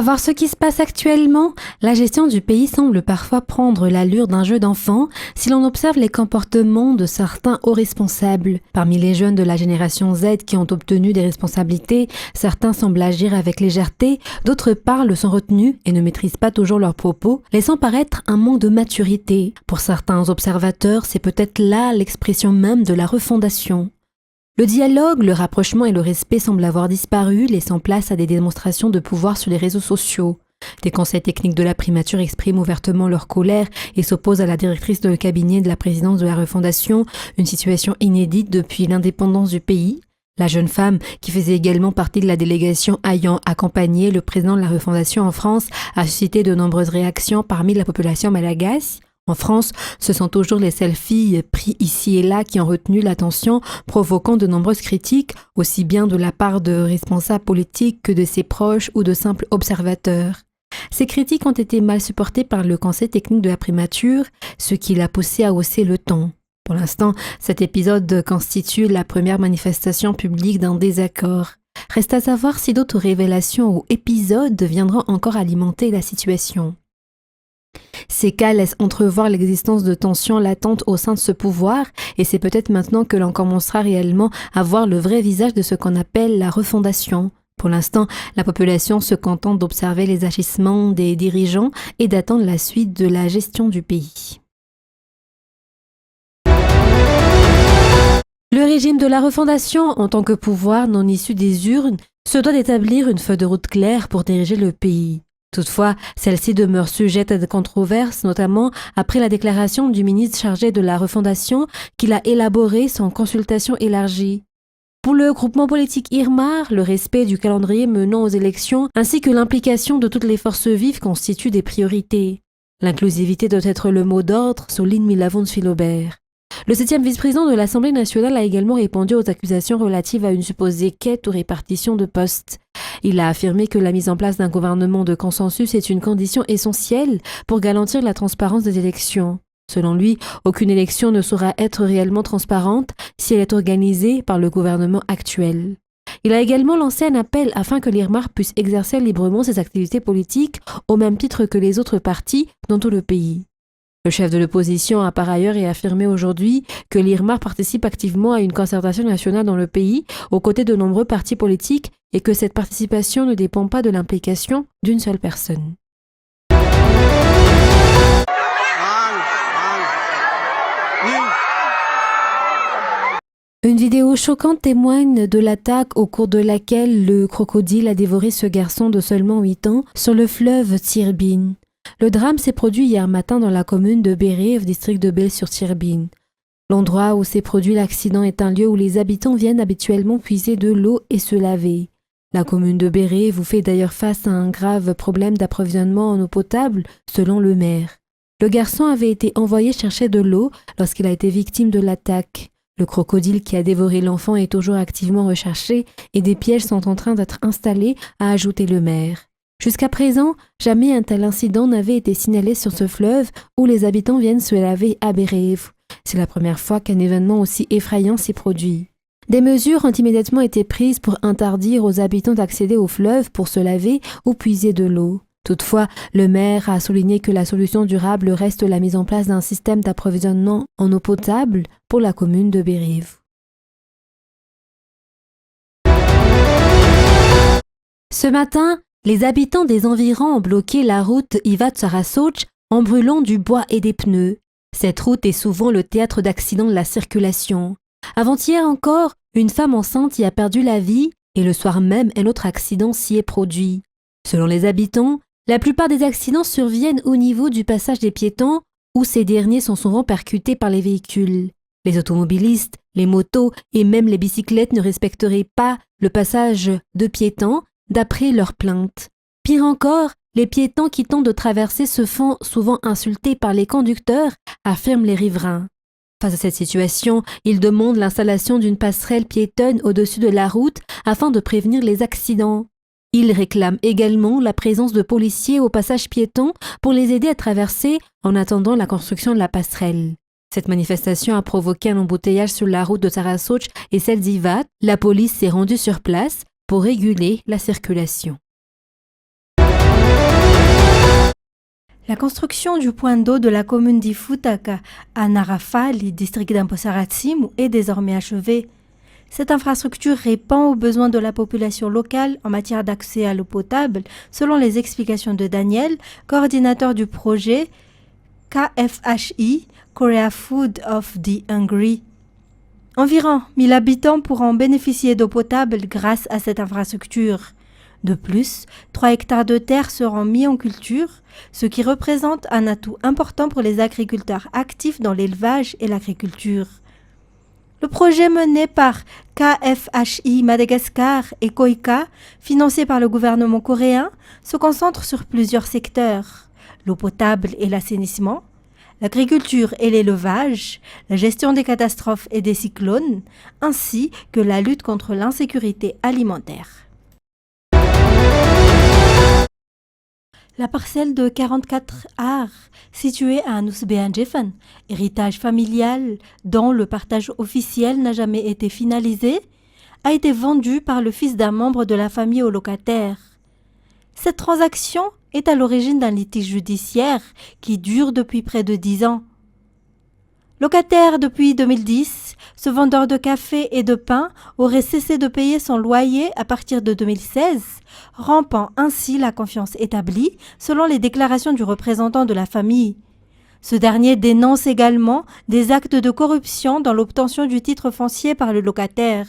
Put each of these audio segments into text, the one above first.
voir ce qui se passe actuellement, la gestion du pays semble parfois prendre l'allure d'un jeu d'enfant si l'on observe les comportements de certains hauts responsables. Parmi les jeunes de la génération Z qui ont obtenu des responsabilités, certains semblent agir avec légèreté, d'autres parlent sans retenue et ne maîtrisent pas toujours leurs propos, laissant paraître un manque de maturité. Pour certains observateurs, c'est peut-être là l'expression même de la refondation. Le dialogue, le rapprochement et le respect semblent avoir disparu, laissant place à des démonstrations de pouvoir sur les réseaux sociaux. Des conseils techniques de la primature expriment ouvertement leur colère et s'opposent à la directrice de cabinet de la présidence de la refondation, une situation inédite depuis l'indépendance du pays. La jeune femme, qui faisait également partie de la délégation ayant accompagné le président de la refondation en France, a suscité de nombreuses réactions parmi la population malgache. En France, ce sont toujours les selfies pris ici et là qui ont retenu l'attention, provoquant de nombreuses critiques, aussi bien de la part de responsables politiques que de ses proches ou de simples observateurs. Ces critiques ont été mal supportées par le conseil technique de la primature, ce qui l'a poussé à hausser le ton. Pour l'instant, cet épisode constitue la première manifestation publique d'un désaccord. Reste à savoir si d'autres révélations ou épisodes viendront encore alimenter la situation. Ces cas laissent entrevoir l'existence de tensions latentes au sein de ce pouvoir et c'est peut-être maintenant que l'on commencera réellement à voir le vrai visage de ce qu'on appelle la refondation. Pour l'instant, la population se contente d'observer les agissements des dirigeants et d'attendre la suite de la gestion du pays. Le régime de la refondation, en tant que pouvoir non issu des urnes, se doit d'établir une feuille de route claire pour diriger le pays. Toutefois, celle-ci demeure sujette à des controverses, notamment après la déclaration du ministre chargé de la refondation qu'il a élaborée sans consultation élargie. Pour le groupement politique Irmar, le respect du calendrier menant aux élections ainsi que l'implication de toutes les forces vives constituent des priorités. L'inclusivité doit être le mot d'ordre, souligne Milavon Philobert. Le 7e vice-président de l'Assemblée nationale a également répondu aux accusations relatives à une supposée quête ou répartition de postes. Il a affirmé que la mise en place d'un gouvernement de consensus est une condition essentielle pour garantir la transparence des élections. Selon lui, aucune élection ne saura être réellement transparente si elle est organisée par le gouvernement actuel. Il a également lancé un appel afin que l'Irmar puisse exercer librement ses activités politiques au même titre que les autres partis dans tout le pays. Le chef de l'opposition a par ailleurs réaffirmé aujourd'hui que l'Irmar participe activement à une concertation nationale dans le pays, aux côtés de nombreux partis politiques, et que cette participation ne dépend pas de l'implication d'une seule personne. Une vidéo choquante témoigne de l'attaque au cours de laquelle le crocodile a dévoré ce garçon de seulement 8 ans sur le fleuve Tsirbine. Le drame s'est produit hier matin dans la commune de Béréve, district de Bel-sur-Tsirbine. L'endroit où s'est produit l'accident est un lieu où les habitants viennent habituellement puiser de l'eau et se laver. La commune de Béréve fait d'ailleurs face à un grave problème d'approvisionnement en eau potable, selon le maire. Le garçon avait été envoyé chercher de l'eau lorsqu'il a été victime de l'attaque. Le crocodile qui a dévoré l'enfant est toujours activement recherché et des pièges sont en train d'être installés, a ajouté le maire. Jusqu'à présent, jamais un tel incident n'avait été signalé sur ce fleuve où les habitants viennent se laver à Béréve. C'est la première fois qu'un événement aussi effrayant s'y produit. Des mesures ont immédiatement été prises pour interdire aux habitants d'accéder au fleuve pour se laver ou puiser de l'eau. Toutefois, le maire a souligné que la solution durable reste la mise en place d'un système d'approvisionnement en eau potable pour la commune de Béréve. Ce matin, les habitants des environs ont bloqué la route Ivat-Sarasotch en brûlant du bois et des pneus. Cette route est souvent le théâtre d'accidents de la circulation. Avant-hier encore, une femme enceinte y a perdu la vie et le soir même, un autre accident s'y est produit. Selon les habitants, la plupart des accidents surviennent au niveau du passage des piétons où ces derniers sont souvent percutés par les véhicules. Les automobilistes, les motos et même les bicyclettes ne respecteraient pas le passage de piétons d'après leurs plaintes. Pire encore, les piétons qui tentent de traverser se font souvent insulter par les conducteurs, affirment les riverains. Face à cette situation, ils demandent l'installation d'une passerelle piétonne au-dessus de la route afin de prévenir les accidents. Ils réclament également la présence de policiers au passage piéton pour les aider à traverser en attendant la construction de la passerelle. Cette manifestation a provoqué un embouteillage sur la route de Sarasotch et celle d'Ivat. La police s'est rendue sur place pour réguler la circulation. La construction du point d'eau de la commune d'Ifutaka à Narafali, district d'Amposaratsimu, est désormais achevée. Cette infrastructure répond aux besoins de la population locale en matière d'accès à l'eau potable, selon les explications de Daniel, coordinateur du projet KFHI, Korea Food of the Hungry. Environ 1000 habitants pourront bénéficier d'eau potable grâce à cette infrastructure. De plus, 3 hectares de terre seront mis en culture, ce qui représente un atout important pour les agriculteurs actifs dans l'élevage et l'agriculture. Le projet mené par KFHI Madagascar et KOICA, financé par le gouvernement coréen, se concentre sur plusieurs secteurs: l'eau potable et l'assainissement, l'agriculture et l'élevage, la gestion des catastrophes et des cyclones, ainsi que la lutte contre l'insécurité alimentaire. La parcelle de 44 ar, située à Nusbeanjefen, héritage familial dont le partage officiel n'a jamais été finalisé, a été vendue par le fils d'un membre de la famille au locataire. Cette transaction est à l'origine d'un litige judiciaire qui dure depuis près de 10 ans. Locataire depuis 2010, ce vendeur de café et de pain aurait cessé de payer son loyer à partir de 2016, rompant ainsi la confiance établie selon les déclarations du représentant de la famille. Ce dernier dénonce également des actes de corruption dans l'obtention du titre foncier par le locataire.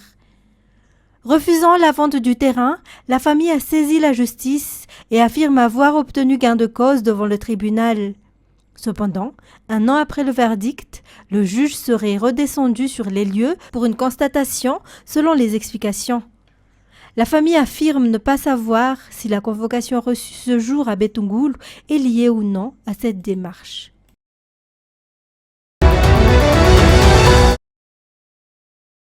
Refusant la vente du terrain, la famille a saisi la justice et affirme avoir obtenu gain de cause devant le tribunal. Cependant, 1 an après le verdict, le juge serait redescendu sur les lieux pour une constatation selon les explications. La famille affirme ne pas savoir si la convocation reçue ce jour à Betungulu est liée ou non à cette démarche.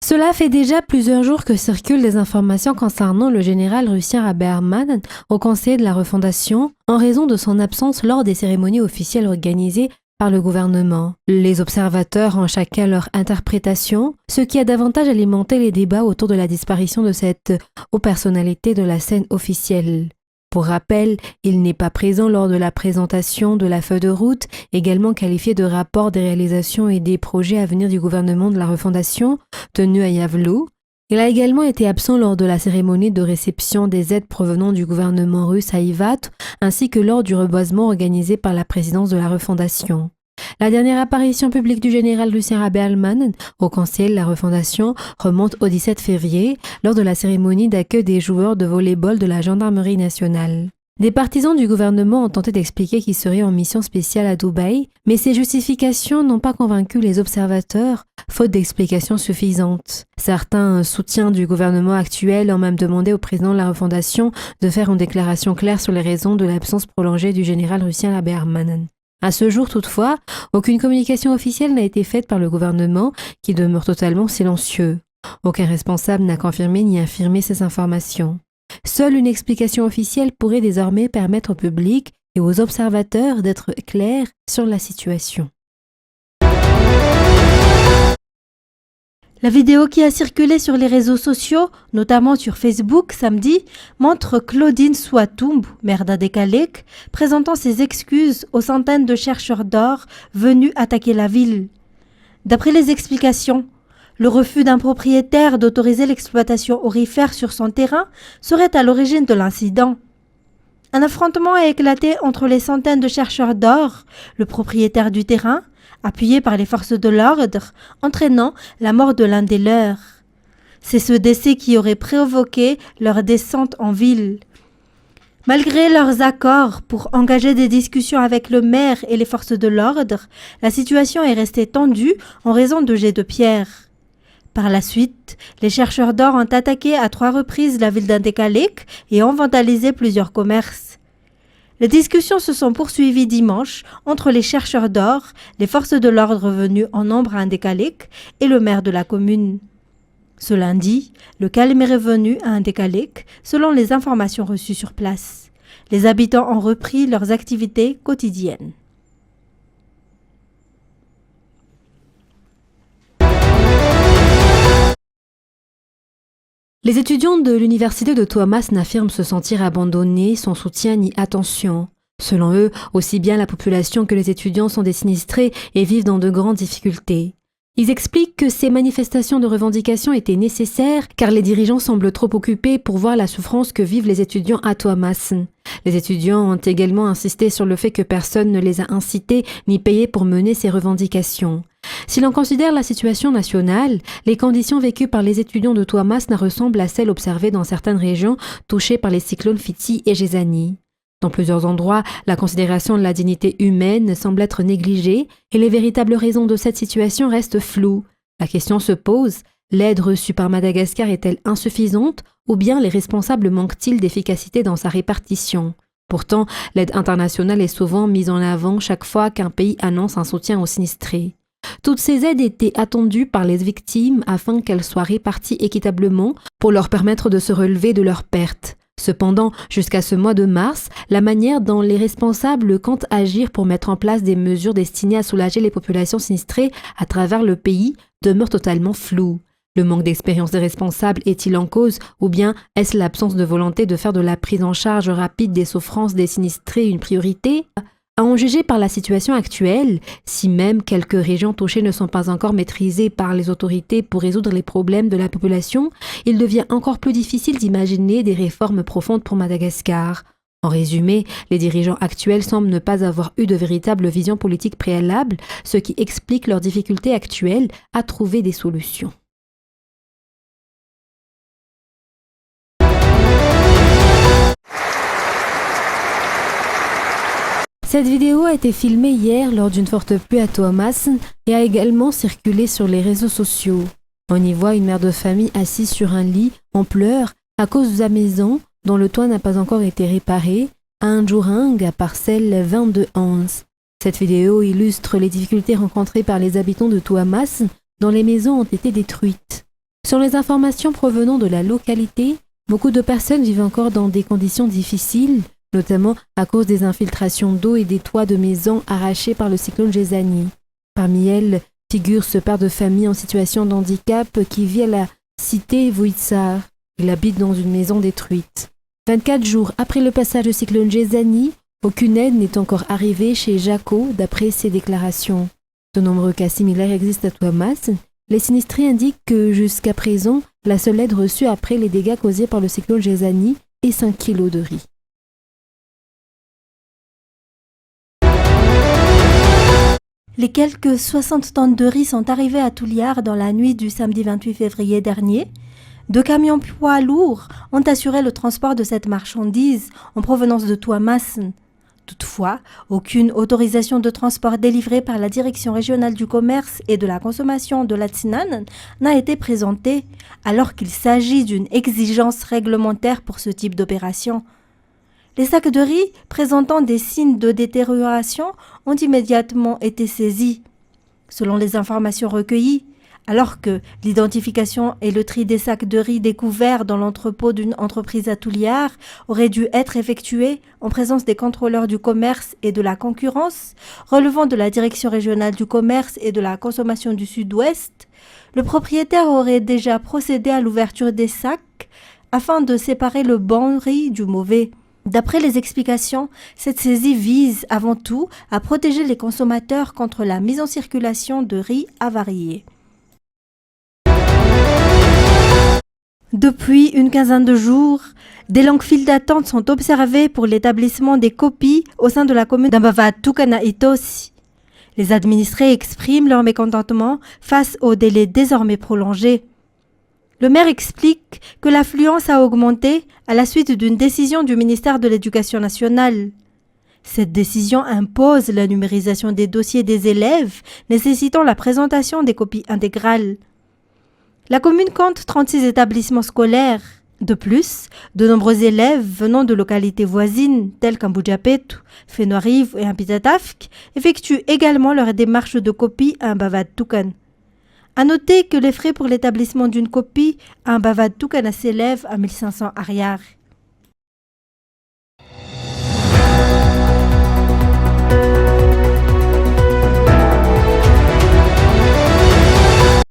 Cela fait déjà plusieurs jours que circulent des informations concernant le général Rusien Aberman au Conseil de la Refondation en raison de son absence lors des cérémonies officielles organisées par le gouvernement. Les observateurs ont chacun leur interprétation, ce qui a davantage alimenté les débats autour de la disparition de cette haute personnalité de la scène officielle. Pour rappel, il n'est pas présent lors de la présentation de la feuille de route, également qualifiée de rapport des réalisations et des projets à venir du gouvernement de la refondation, tenue à Yavlou. Il a également été absent lors de la cérémonie de réception des aides provenant du gouvernement russe à Ivat, ainsi que lors du reboisement organisé par la présidence de la refondation. La dernière apparition publique du général Lucien Aberman au Conseil de la Refondation remonte au 17 février, lors de la cérémonie d'accueil des joueurs de volley-ball de la Gendarmerie nationale. Des partisans du gouvernement ont tenté d'expliquer qu'il serait en mission spéciale à Dubaï, mais ces justifications n'ont pas convaincu les observateurs, faute d'explications suffisantes. Certains soutiens du gouvernement actuel ont même demandé au président de la Refondation de faire une déclaration claire sur les raisons de l'absence prolongée du général Lucien Aberman. À ce jour, toutefois, aucune communication officielle n'a été faite par le gouvernement, qui demeure totalement silencieux. Aucun responsable n'a confirmé ni infirmé ces informations. Seule une explication officielle pourrait désormais permettre au public et aux observateurs d'être clairs sur la situation. La vidéo qui a circulé sur les réseaux sociaux, notamment sur Facebook samedi, montre Claudine Souatumbu, maire d'Adekalek, présentant ses excuses aux centaines de chercheurs d'or venus attaquer la ville. D'après les explications, le refus d'un propriétaire d'autoriser l'exploitation aurifère sur son terrain serait à l'origine de l'incident. Un affrontement a éclaté entre les centaines de chercheurs d'or, le propriétaire du terrain, appuyé par les forces de l'ordre, entraînant la mort de l'un des leurs. C'est ce décès qui aurait provoqué leur descente en ville. Malgré leurs accords pour engager des discussions avec le maire et les forces de l'ordre, la situation est restée tendue en raison de jets de pierre. Par la suite, les chercheurs d'or ont attaqué à 3 reprises la ville d'Adekalek et ont vandalisé plusieurs commerces. Les discussions se sont poursuivies dimanche entre les chercheurs d'or, les forces de l'ordre venues en nombre à Adekalek et le maire de la commune. Ce lundi, le calme est revenu à Adekalek selon les informations reçues sur place. Les habitants ont repris leurs activités quotidiennes. Les étudiants de l'université de Thomas n'affirment se sentir abandonnés, sans soutien ni attention. Selon eux, aussi bien la population que les étudiants sont des sinistrés et vivent dans de grandes difficultés. Ils expliquent que ces manifestations de revendication étaient nécessaires car les dirigeants semblent trop occupés pour voir la souffrance que vivent les étudiants à Tuamasin. Les étudiants ont également insisté sur le fait que personne ne les a incités ni payés pour mener ces revendications. Si l'on considère la situation nationale, les conditions vécues par les étudiants de Tuamasna ressemblent à celles observées dans certaines régions touchées par les cyclones Fiti et Gézani. Dans plusieurs endroits, la considération de la dignité humaine semble être négligée et les véritables raisons de cette situation restent floues. La question se pose, l'aide reçue par Madagascar est-elle insuffisante ou bien les responsables manquent-ils d'efficacité dans sa répartition? Pourtant, l'aide internationale est souvent mise en avant chaque fois qu'un pays annonce un soutien aux sinistrés. Toutes ces aides étaient attendues par les victimes afin qu'elles soient réparties équitablement pour leur permettre de se relever de leurs pertes. Cependant, jusqu'à ce mois de mars, la manière dont les responsables comptent agir pour mettre en place des mesures destinées à soulager les populations sinistrées à travers le pays demeure totalement floue. Le manque d'expérience des responsables est-il en cause ou bien est-ce l'absence de volonté de faire de la prise en charge rapide des souffrances des sinistrés une priorité ? À en juger par la situation actuelle, si même quelques régions touchées ne sont pas encore maîtrisées par les autorités pour résoudre les problèmes de la population, il devient encore plus difficile d'imaginer des réformes profondes pour Madagascar. En résumé, les dirigeants actuels semblent ne pas avoir eu de véritable vision politique préalable, ce qui explique leurs difficultés actuelles à trouver des solutions. Cette vidéo a été filmée hier lors d'une forte pluie à Tuamasin et a également circulé sur les réseaux sociaux. On y voit une mère de famille assise sur un lit en pleurs à cause de sa maison dont le toit n'a pas encore été réparé à Ndjoureng à parcelle 2211. Cette vidéo illustre les difficultés rencontrées par les habitants de Tuamasin dont les maisons ont été détruites. Selon les informations provenant de la localité, beaucoup de personnes vivent encore dans des conditions difficiles, notamment à cause des infiltrations d'eau et des toits de maisons arrachés par le cyclone Gézani. Parmi elles figure ce père de famille en situation de handicap qui vit à la cité Vuitsar. Il habite dans une maison détruite. 24 jours après le passage du cyclone Gézani, aucune aide n'est encore arrivée chez Jaco d'après ses déclarations. De nombreux cas similaires existent à Tuamasin. Les sinistrés indiquent que jusqu'à présent, la seule aide reçue après les dégâts causés par le cyclone Gézani est 5 kilos de riz. Les quelques 60 tonnes de riz sont arrivées à Touliar dans la nuit du samedi 28 février dernier. 2 camions poids lourds ont assuré le transport de cette marchandise en provenance de Tuamasin. Toutefois, aucune autorisation de transport délivrée par la Direction régionale du commerce et de la consommation de Latsinane n'a été présentée, alors qu'il s'agit d'une exigence réglementaire pour ce type d'opération. Les sacs de riz présentant des signes de détérioration ont immédiatement été saisis. Selon les informations recueillies, alors que l'identification et le tri des sacs de riz découverts dans l'entrepôt d'une entreprise à Touliar auraient dû être effectués en présence des contrôleurs du commerce et de la concurrence, relevant de la Direction régionale du commerce et de la consommation du Sud-Ouest, le propriétaire aurait déjà procédé à l'ouverture des sacs afin de séparer le bon riz du mauvais. D'après les explications, cette saisie vise avant tout à protéger les consommateurs contre la mise en circulation de riz avarié. Depuis une quinzaine de jours, des longues files d'attente sont observées pour l'établissement des copies au sein de la commune d'Ambava-Tukana-Itosi. Les administrés expriment leur mécontentement face aux délais désormais prolongés. Le maire explique que l'affluence a augmenté à la suite d'une décision du ministère de l'Éducation nationale. Cette décision impose la numérisation des dossiers des élèves nécessitant la présentation des copies intégrales. La commune compte 36 établissements scolaires. De plus, de nombreux élèves venant de localités voisines telles qu'Ambudjapetu, Fenoariv et Ampitatafk effectuent également leur démarche de copie à Ambava-Tukan. À noter que les frais pour l'établissement d'une copie à Ambava-Tukana s'élèvent à 1500 ariars.